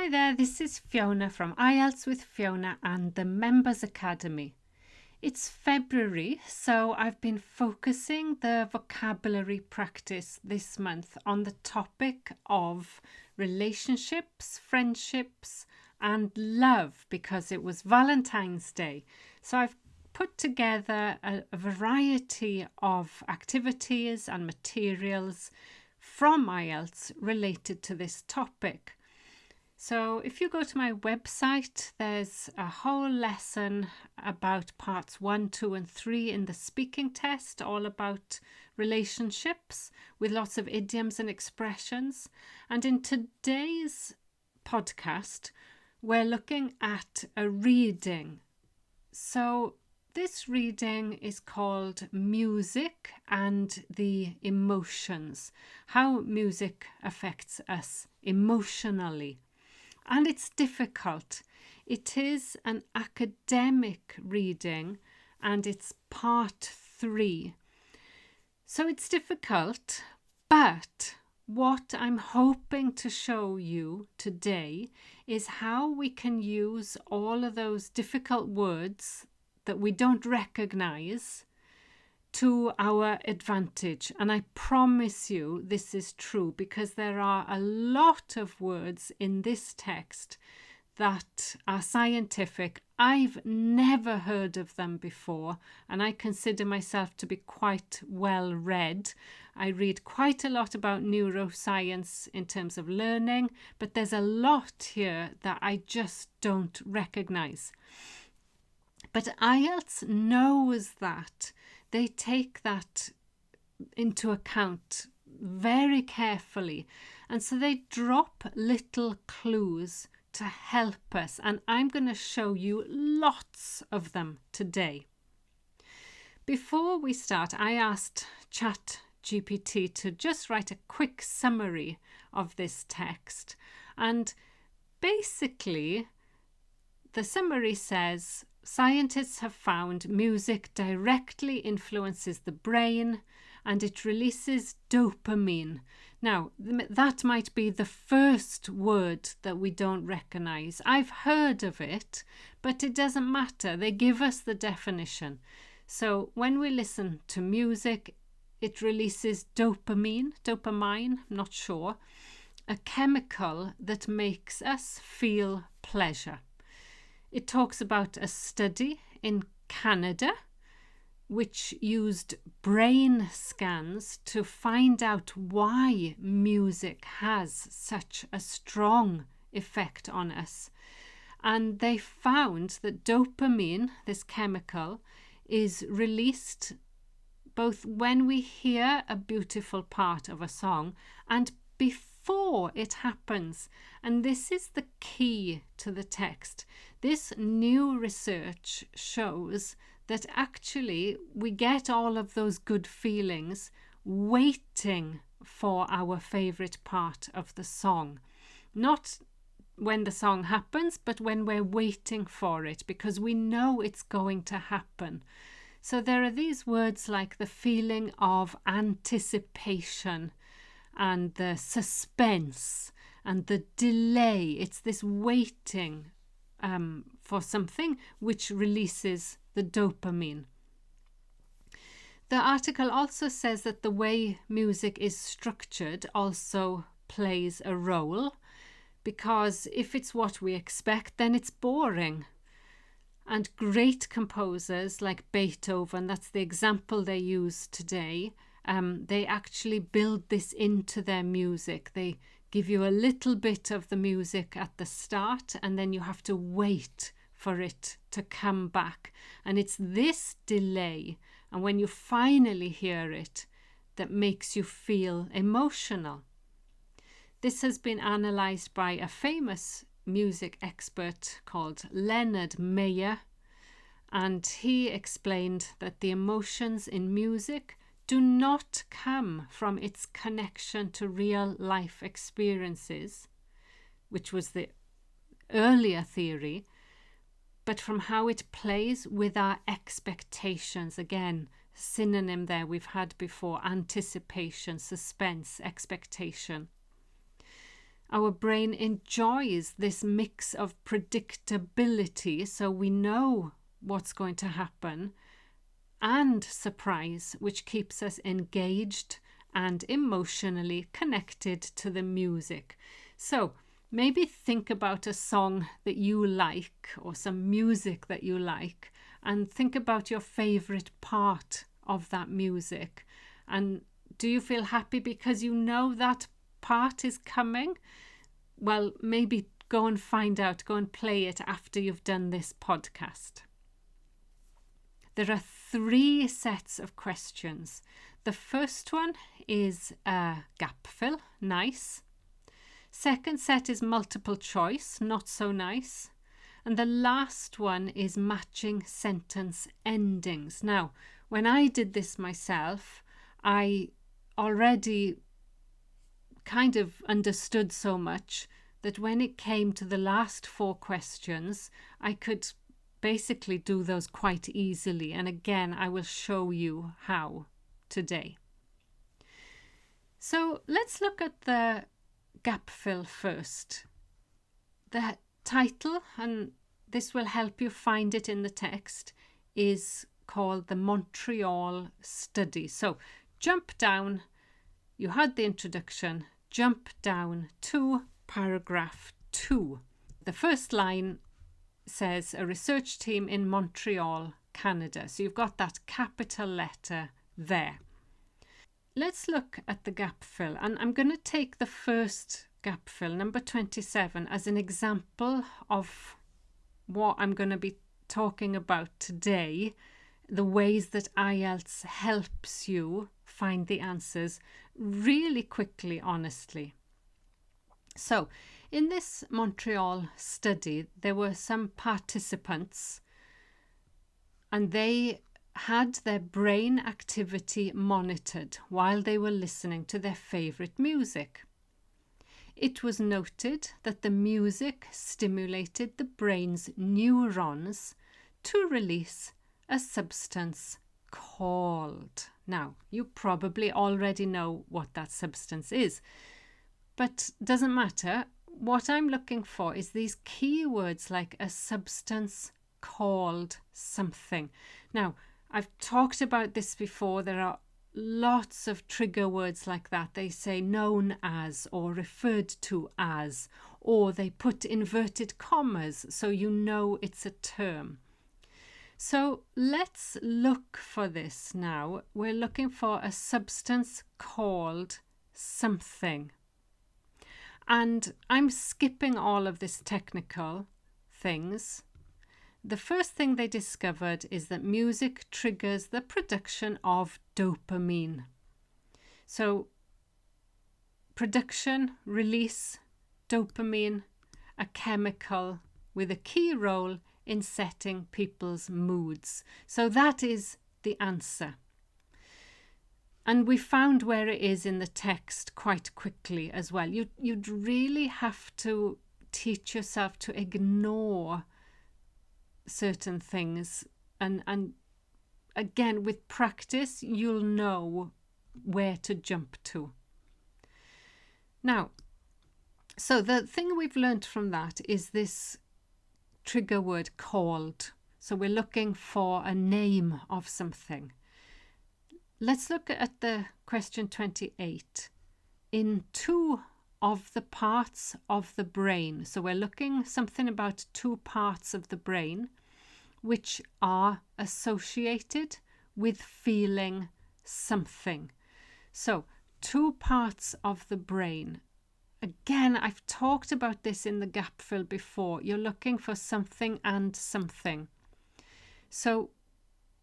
Hi there, this is Fiona from IELTS with Fiona and the Members Academy. It's February, so I've been focusing the vocabulary practice this month on the topic of relationships, friendships, and love because it was Valentine's Day. So I've put together a variety of activities and materials from IELTS related to this topic. So if you go to my website, there's a whole lesson about parts 1, 2 and 3 in the speaking test, all about relationships with lots of idioms and expressions. And in today's podcast, we're looking at a reading. So this reading is called Music and the Emotions, how music affects us emotionally. And it's difficult. It is an academic reading and it's part 3. So it's difficult, but what I'm hoping to show you today is how we can use all of those difficult words that we don't recognize to our advantage. And I promise you this is true because there are a lot of words in this text that are scientific. I've never heard of them before, and I consider myself to be quite well read. I read quite a lot about neuroscience in terms of learning, but there's a lot here that I just don't recognize. But IELTS knows that. They take that into account very carefully. And so they drop little clues to help us. And I'm going to show you lots of them today. Before we start, I asked ChatGPT to just write a quick summary of this text. And basically, the summary says, scientists have found music directly influences the brain and it releases dopamine. Now, that might be the first word that we don't recognize. I've heard of it, but it doesn't matter. They give us the definition. So when we listen to music, it releases dopamine, I'm not sure, a chemical that makes us feel pleasure. It talks about a study in Canada which used brain scans to find out why music has such a strong effect on us. And they found that dopamine, this chemical, is released both when we hear a beautiful part of a song and before it happens. And this is the key to the text. This new research shows that actually we get all of those good feelings waiting for our favorite part of the song. Not when the song happens, but when we're waiting for it because we know it's going to happen. So there are these words like the feeling of anticipation and the suspense and the delay. It's this waiting for something which releases the dopamine. The article also says that the way music is structured also plays a role, because if it's what we expect, then it's boring. And great composers like Beethoven, that's the example they use today, they actually build this into their music. They give you a little bit of the music at the start and then you have to wait for it to come back. And it's this delay, and when you finally hear it, that makes you feel emotional. This has been analysed by a famous music expert called Leonard Meyer, and he explained that the emotions in music do not come from its connection to real life experiences, which was the earlier theory, but from how it plays with our expectations. Again, synonym there we've had before: anticipation, suspense, expectation. Our brain enjoys this mix of predictability, so we know what's going to happen, and surprise, which keeps us engaged and emotionally connected to the music. So maybe think about a song that you like or some music that you like, and think about your favorite part of that music. And do you feel happy because you know that part is coming? Well, maybe go and find out, go and play it after you've done this podcast. There are 3 sets of questions. The first one is a gap fill, nice. Second set is multiple choice, not so nice. And the last one is matching sentence endings. Now, when I did this myself, I already kind of understood so much that when it came to the last 4 questions, I could basically do those quite easily. And again, I will show you how today. So let's look at the gap fill first. The title, and this will help you find it in the text, is called the Montreal Study. So jump down, you had the introduction, jump down to paragraph 2. The first line says a research team in Montreal, Canada. So you've got that capital letter there. Let's look at the gap fill, and I'm going to take the first gap fill, number 27, as an example of what I'm going to be talking about today, the ways that IELTS helps you find the answers really quickly, honestly. So, in this Montreal study, there were some participants, and they had their brain activity monitored while they were listening to their favorite music. It was noted that the music stimulated the brain's neurons to release a substance called. Now, you probably already know what that substance is, but doesn't matter. What I'm looking for is these keywords like a substance called something. Now, I've talked about this before. There are lots of trigger words like that. They say known as or referred to as, or they put inverted commas so you know it's a term. So let's look for this now. We're looking for a substance called something. And I'm skipping all of this technical things. The first thing they discovered is that music triggers the production of dopamine. So, production, release, dopamine, a chemical with a key role in setting people's moods. So that is the answer. And we found where it is in the text quite quickly as well. You'd really have to teach yourself to ignore certain things, and again, with practice you'll know where to jump to. Now, so the thing we've learned from that is this trigger word called. So we're looking for a name of something. Let's look at the question 28. In 2 of the parts of the brain. So we're looking something about 2 parts of the brain which are associated with feeling something. So 2 parts of the brain. Again, I've talked about this in the gap fill before. You're looking for something and something. So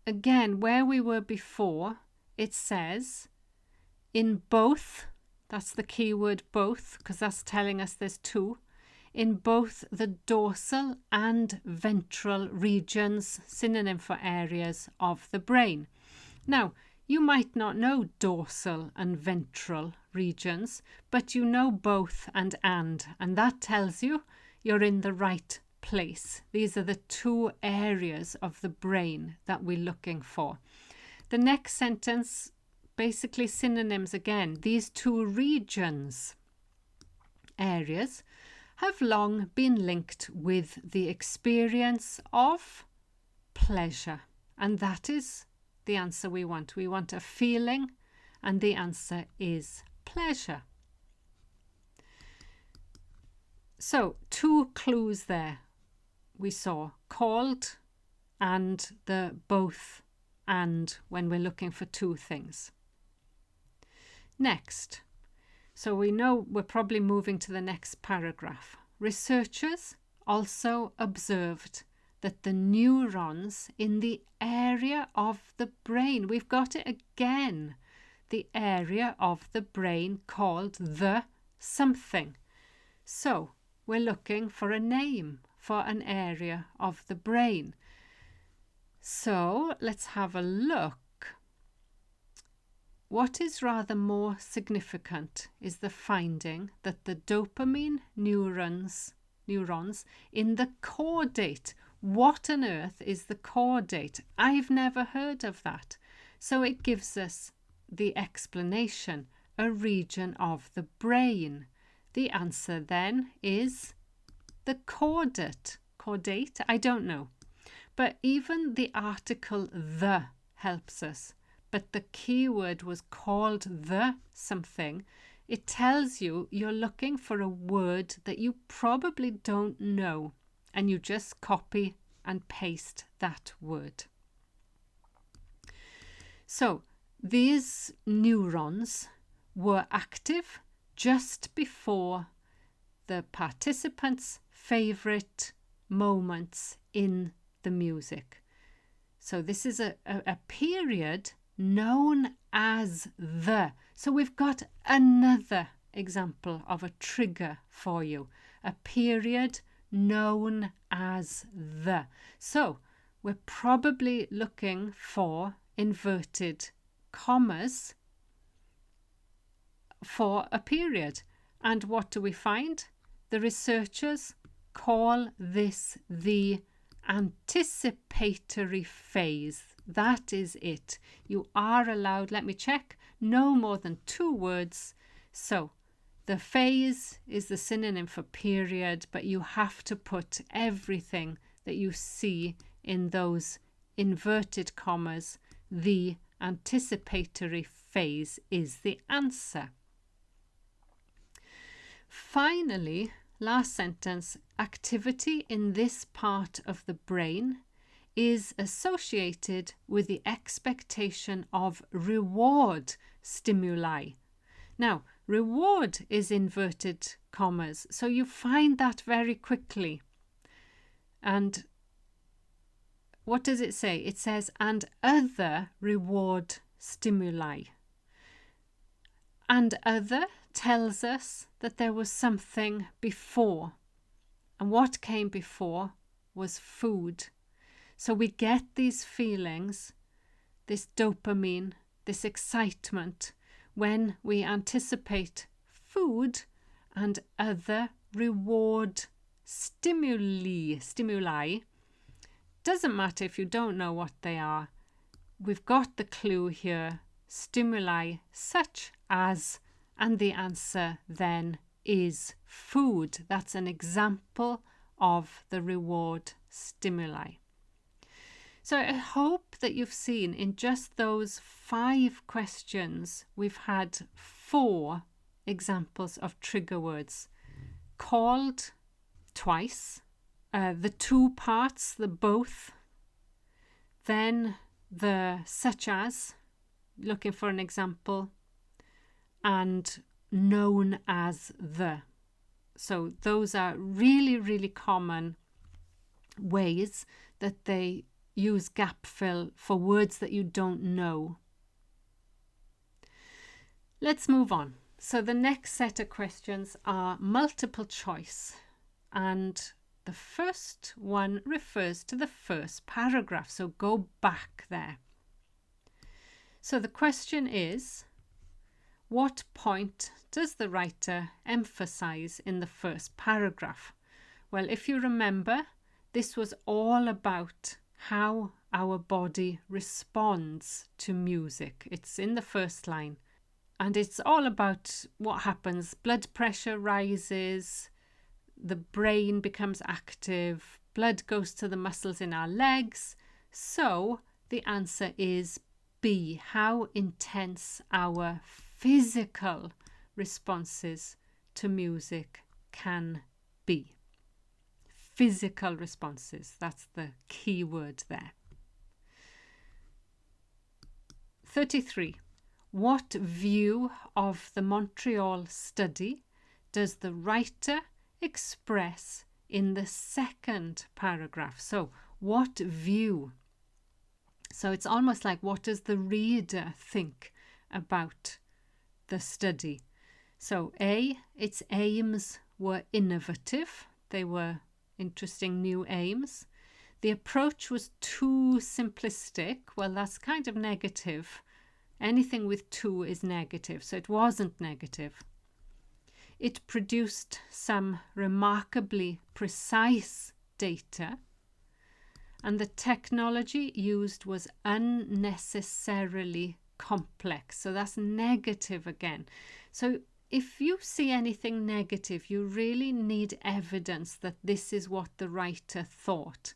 again, where we were before, it says in both, that's the key word both, because that's telling us there's 2, in both the dorsal and ventral regions, synonym for areas of the brain. Now, you might not know dorsal and ventral regions, but you know both and that tells you you're in the right place. These are the 2 areas of the brain that we're looking for. The next sentence, basically synonyms again, these 2 regions. areas have long been linked with the experience of pleasure. And that is the answer we want. We want a feeling, and the answer is pleasure. So 2 clues there. We saw called and the both and when we're looking for 2 things. Next, so we know we're probably moving to the next paragraph. Researchers also observed that the neurons in the area of the brain, we've got it again, the area of the brain called the something. So we're looking for a name for an area of the brain. So let's have a look. What is rather more significant is the finding that the dopamine neurons in the caudate. What on earth is the caudate? I've never heard of that. So it gives us the explanation, a region of the brain. The answer then is the caudate. Caudate? I don't know. But even the article the helps us. But the keyword was called the something. It tells you you're looking for a word that you probably don't know, and you just copy and paste that word. So these neurons were active just before the participants' favorite moments in the music. So this is a period known as the. So we've got another example of a trigger for you. A period known as the. So we're probably looking for inverted commas for a period. And what do we find? The researchers call this the anticipatory phase. That is it. You are allowed, let me check, no more than 2 words. So the phase is the synonym for period, but you have to put everything that you see in those inverted commas. The anticipatory phase is the answer. Finally, last sentence, activity in this part of the brain is associated with the expectation of reward stimuli. Now, reward is inverted commas, so you find that very quickly. And what does it say? It says, and other reward stimuli. And other tells us that there was something before. And what came before was food. So we get these feelings, this dopamine, this excitement, when we anticipate food and other reward stimuli. Doesn't matter if you don't know what they are. We've got the clue here, stimuli such as, and the answer then is food. That's an example of the reward stimuli. So I hope that you've seen in just those 5 questions, we've had 4 examples of trigger words. Called twice, the 2 parts, the both, then the such as, looking for an example, and known as the. So those are really, really common ways that they use gap fill for words that you don't know. Let's move on. So the next set of questions are multiple choice, and the first one refers to the first paragraph, so go back there. So the question is, what point does the writer emphasize in the first paragraph? Well, if you remember, this was all about how our body responds to music. It's in the first line. And it's all about what happens. Blood pressure rises, the brain becomes active, blood goes to the muscles in our legs. So the answer is B, how intense our physical responses to music can be. Physical responses, that's the key word there. 33. What view of the Montreal study does the writer express in the second paragraph? So, what view? So, it's almost like, what does the reader think about the study? So, A, its aims were innovative. They were interesting new aims. The approach was too simplistic. Well, that's kind of negative. Anything with too is negative, so it wasn't negative. It produced some remarkably precise data, and the technology used was unnecessarily complex. So that's negative again. So if you see anything negative, you really need evidence that this is what the writer thought.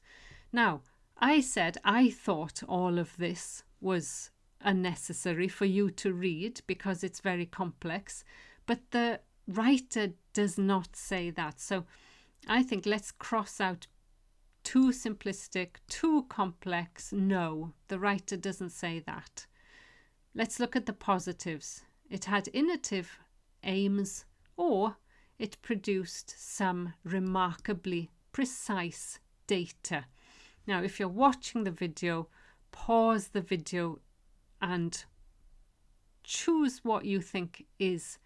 Now, I said I thought all of this was unnecessary for you to read because it's very complex, but the writer does not say that. So I think let's cross out too simplistic, too complex. No, the writer doesn't say that. Let's look at the positives. It had innovative aims, or it produced some remarkably precise data. Now, if you're watching the video, pause the video and choose what you think is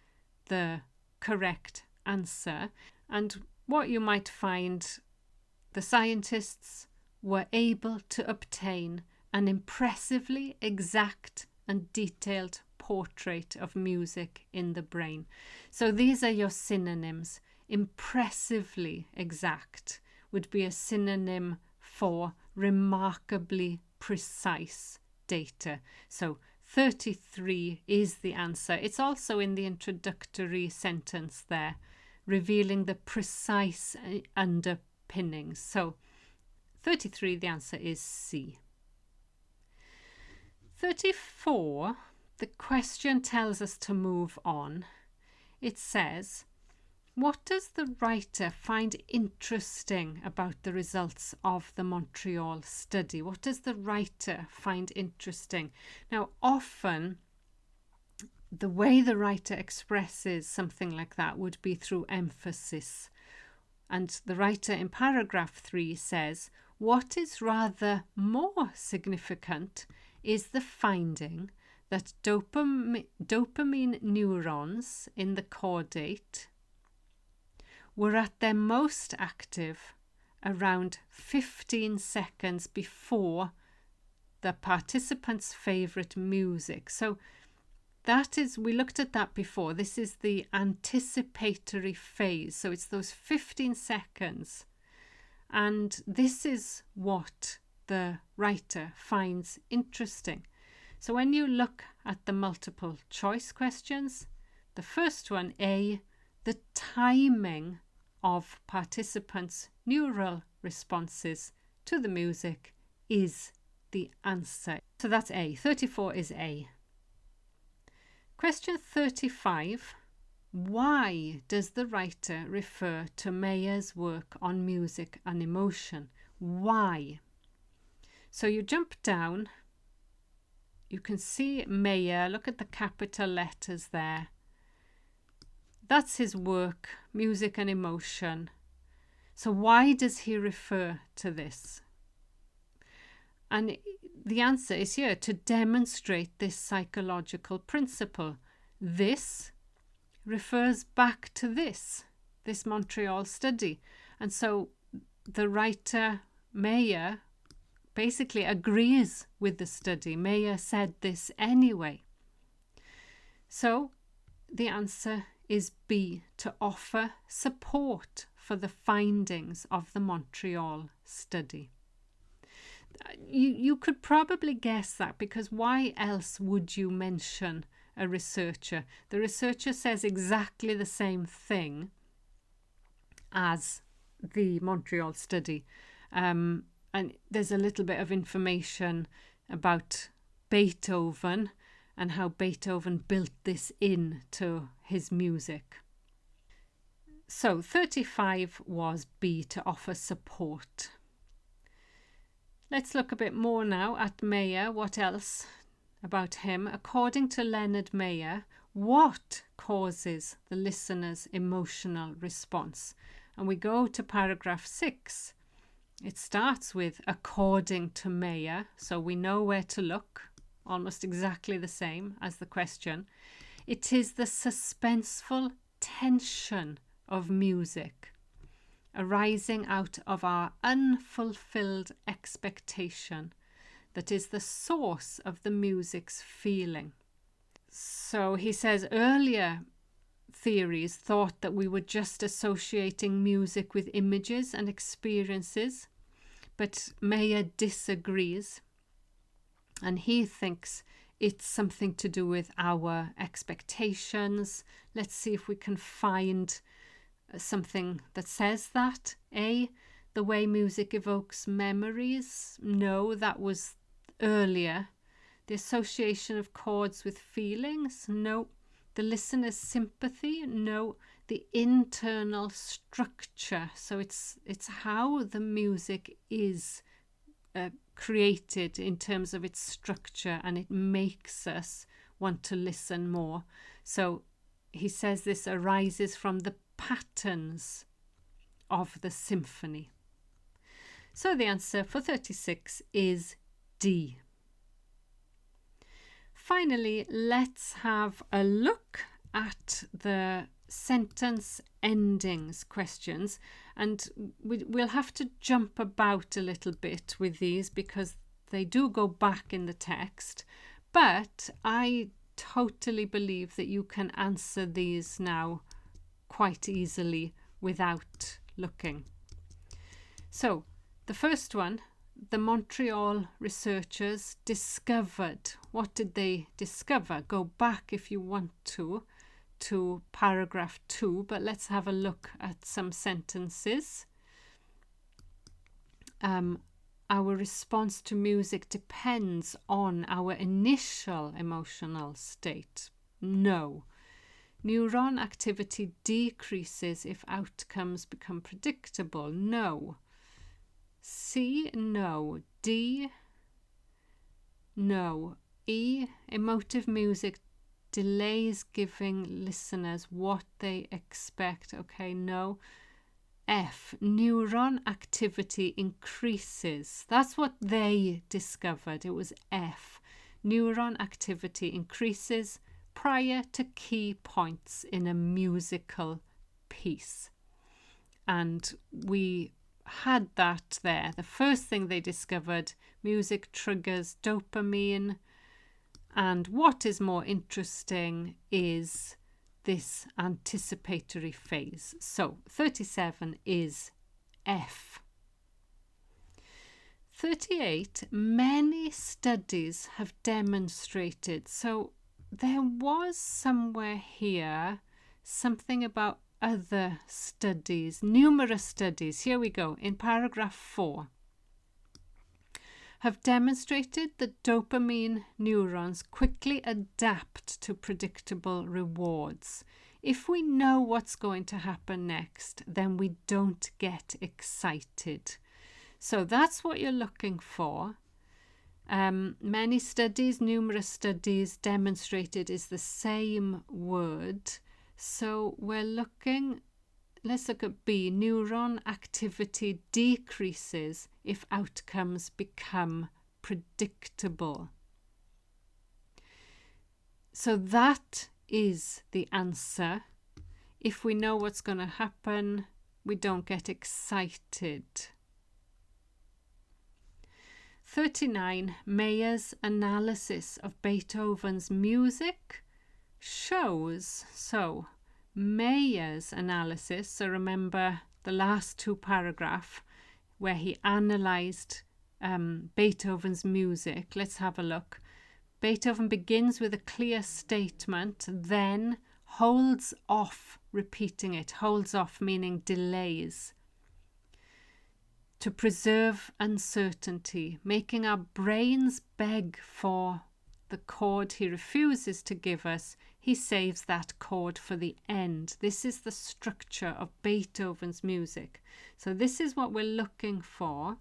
the correct answer. And what you might find, the scientists were able to obtain an impressively exact and detailed portrait of music in the brain. So these are your synonyms. Impressively exact would be a synonym for remarkably precise data. So 33 is the answer. It's also in the introductory sentence there, revealing the precise underpinnings. So 33, the answer is C. 34, the question tells us to move on. It says, what does the writer find interesting about the results of the Montreal study? What does the writer find interesting? Now, often the way the writer expresses something like that would be through emphasis. And the writer in paragraph 3 says, what is rather more significant is the finding that dopamine neurons in the caudate were at their most active around 15 seconds before the participants' favorite music. So that is, we looked at that before. This is the anticipatory phase. So it's those 15 seconds. And this is what the writer finds interesting. So when you look at the multiple choice questions, the first one, A, the timing of participants' neural responses to the music is the answer. So that's A. 34 is A. Question 35. Why does the writer refer to Mayer's work on music and emotion? Why? So you jump down. You can see Mayer. Look at the capital letters there. That's his work, music and emotion. So why does he refer to this? And the answer is here, to demonstrate this psychological principle. This refers back to this Montreal study. And so the writer Mayer basically agrees with the study. Mayer said this anyway. So the answer is B, to offer support for the findings of the Montreal study. You could probably guess that, because why else would you mention a researcher. The researcher says exactly the same thing as the Montreal study. And there's a little bit of information about Beethoven and how Beethoven built this into his music. So 35 was B, to offer support. Let's look a bit more now at Mayer. What else about him? According to Leonard Mayer, what causes the listener's emotional response? And we go to paragraph 6. It starts with according to Mayer, so we know where to look, almost exactly the same as the question. It is the suspenseful tension of music arising out of our unfulfilled expectation that is the source of the music's feeling. So he says earlier theories thought that we were just associating music with images and experiences, but Mayer disagrees, and he thinks it's something to do with our expectations. Let's see if we can find something that says that. A, the way music evokes memories. No, that was earlier. The association of chords with feelings. No. The listener's sympathy. No. The internal structure. So it's how the music is created in terms of its structure, and it makes us want to listen more. So he says this arises from the patterns of the symphony. So the answer for 36 is D. Finally, let's have a look at the sentence endings questions, and we'll have to jump about a little bit with these because they do go back in the text, but I totally believe that you can answer these now quite easily without looking. So the first one, the Montreal researchers discovered. What did they discover? Go back if you want to paragraph 2, but let's have a look at some sentences. Our response to music depends on our initial emotional state. No. Neuron activity decreases if outcomes become predictable. No. C, no. D, no. E, emotive music delays giving listeners what they expect. Okay, no. F, neuron activity increases. That's what they discovered. It was F. Neuron activity increases prior to key points in a musical piece. And we had that there. The first thing they discovered, music triggers dopamine. And what is more interesting is this anticipatory phase. So 37 is F. 38, many studies have demonstrated. So there was somewhere here something about other studies, numerous studies. Here we go, in paragraph 4. Have demonstrated that dopamine neurons quickly adapt to predictable rewards. If we know what's going to happen next, then we don't get excited. So that's what you're looking for. Many studies, numerous studies demonstrated is the same word. So we're looking, let's look at B. Neuron activity decreases if outcomes become predictable. So that is the answer. If we know what's going to happen, we don't get excited. 39. Mayer's analysis of Beethoven's music shows. So Mayer's analysis, so remember the last two paragraphs where he analysed Beethoven's music. Let's have a look. Beethoven begins with a clear statement, then holds off repeating it. Holds off meaning delays. To preserve uncertainty, making our brains beg for the chord he refuses to give us, he saves that chord for the end. This is the structure of Beethoven's music. So this is what we're looking for.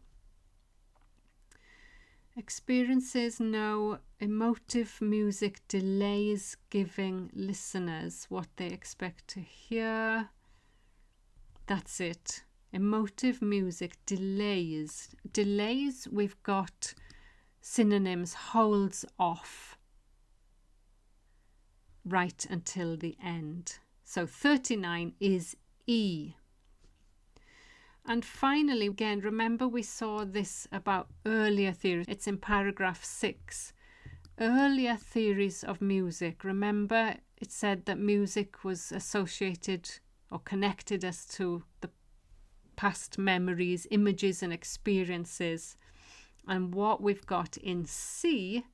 Experiences no emotive music delays giving listeners what they expect to hear. That's it. Emotive music delays. Delays, we've got synonyms: holds off right until the end. So 39 is E. And finally, again, remember we saw this about earlier theories. It's in paragraph 6. Earlier theories of music. Remember it said that music was associated or connected us to the past memories, images and experiences. And what we've got in C,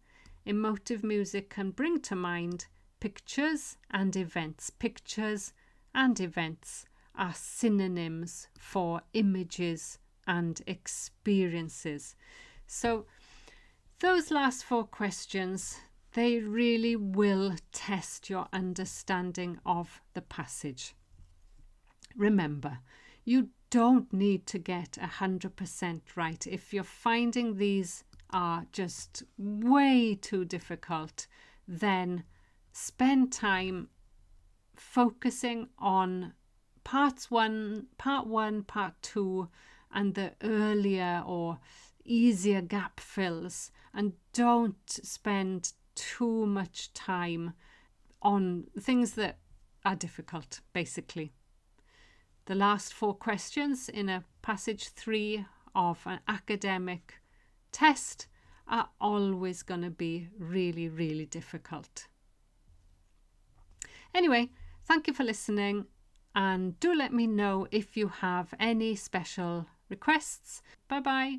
emotive music can bring to mind pictures and events. Pictures and events are synonyms for images and experiences. So those last 4 questions, they really will test your understanding of the passage. Remember, you don't need to get 100% right. If you're finding these are just way too difficult, then spend time focusing on part 1, part 2, and the earlier or easier gap fills, and don't spend too much time on things that are difficult, basically. The last 4 questions in a passage 3 of an academic test are always going to be really, really difficult. Anyway, thank you for listening, and do let me know if you have any special requests. Bye bye.